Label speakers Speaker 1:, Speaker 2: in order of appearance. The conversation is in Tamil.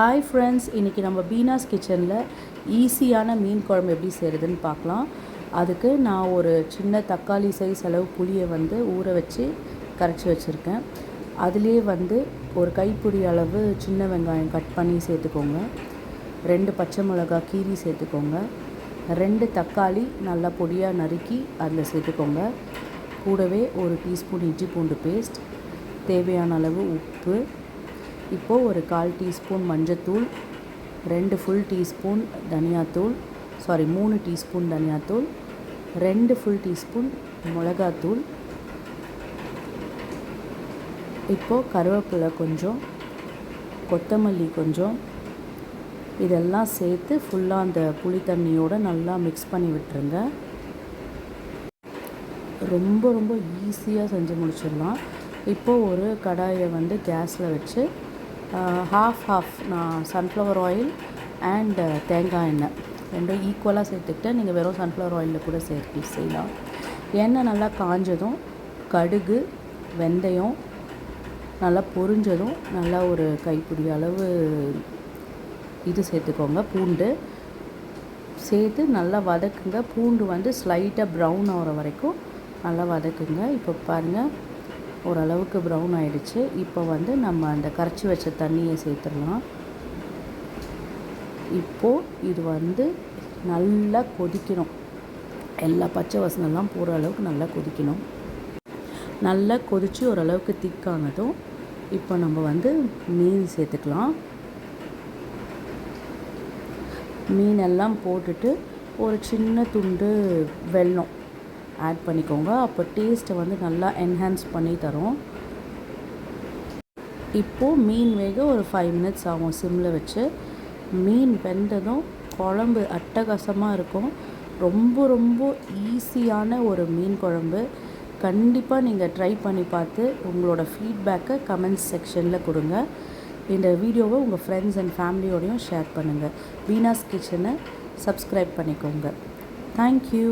Speaker 1: ஹாய் ஃப்ரெண்ட்ஸ், இன்றைக்கி நம்ம பீனாஸ் கிச்சனில் ஈஸியான மீன் குழம்பு எப்படி செய்கிறதுன்னு பார்க்கலாம். அதுக்கு நான் ஒரு சின்ன தக்காளி சைஸ் அளவு புளியை ஊற வச்சு கரைச்சி வச்சுருக்கேன். அதுலேயே ஒரு கைப்பிடி அளவு சின்ன வெங்காயம் கட் பண்ணி சேர்த்துக்கோங்க. 2 பச்சை மிளகாய் கீரி சேர்த்துக்கோங்க. 2 தக்காளி நல்லா பொடியாக நறுக்கி அதில் சேர்த்துக்கோங்க. கூடவே 1 டீஸ்பூன் இஞ்சி பூண்டு பேஸ்ட், தேவையான அளவு உப்பு, இப்போது ஒரு 1/4 டீஸ்பூன் மஞ்சத்தூள், 2 ஃபுல் டீஸ்பூன் தனியாத்தூள், 3 டீஸ்பூன் தனியாத்தூள், 2 ஃபுல் டீஸ்பூன் மிளகாத்தூள், இப்போது கருவேப்பிலை கொஞ்சம், கொத்தமல்லி கொஞ்சம், இதெல்லாம் சேர்த்து ஃபுல்லாக அந்த புளி தண்ணியோடு நல்லா மிக்ஸ் பண்ணி விட்டுருங்க. ரொம்ப ரொம்ப ஈஸியாக செஞ்சு முடிச்சிடலாம். இப்போது ஒரு கடாயை கேஸில் வச்சு ஹாஃப் நான் சன்ஃப்ளவர் ஆயில் அண்ட் தேங்காய் எண்ணெய் ரெண்டும் ஈக்குவலாக சேர்த்துக்கிட்டு நீங்கள் வெறும் சன்ஃப்ளவர் ஆயிலில் கூட செய்யலாம். எண்ணெய் நல்லா காஞ்சதும் கடுகு, வெந்தயம் நல்லா பொரிஞ்சதும் நல்லா ஒரு கைப்பிடி அளவு இது சேர்த்துக்கோங்க, பூண்டு சேர்த்து நல்லா வதக்குங்க. பூண்டு ஸ்லைட்டாக ப்ரௌன் ஆகிற வரைக்கும் நல்லா வதக்குங்க. இப்போ பாருங்கள், ஓரளவுக்கு ப்ரௌன் ஆகிடுச்சு. இப்போ நம்ம அந்த கரைச்சி வச்ச தண்ணியை சேர்த்துடலாம். இப்போது இது நல்லா கொதிக்கணும். எல்லா பச்சை வாசனைலாம் போகிற அளவுக்கு நல்லா கொதிக்கணும். நல்லா கொதித்து ஓரளவுக்கு திக்கானதும் இப்போ நம்ம மீன் சேர்த்துக்கலாம். மீனெல்லாம் போட்டுட்டு ஒரு சின்ன துண்டு வெல்லம் ஆட் பண்ணிக்கோங்க. அப்போ டேஸ்ட்டை நல்லா என்ஹான்ஸ் பண்ணி தரும். இப்போது மீன் வேக ஒரு 5 மினிட்ஸ் ஆகும் சிம்மில் வச்சு. மீன் வெந்ததும் குழம்பு அட்டகாசமாக இருக்கும். ரொம்ப ரொம்ப ஈஸியான ஒரு மீன் குழம்பு. கண்டிப்பாக நீங்கள் ட்ரை பண்ணி பார்த்து உங்களோட ஃபீட்பேக்கை கமெண்ட்ஸ் செக்ஷனில் கொடுங்க. இந்த வீடியோவை உங்கள் ஃப்ரெண்ட்ஸ் அண்ட் ஃபேமிலியோடையும் ஷேர் பண்ணுங்கள். பீனாஸ் கிச்சனை சப்ஸ்கிரைப் பண்ணிக்கோங்க. தேங்க்யூ.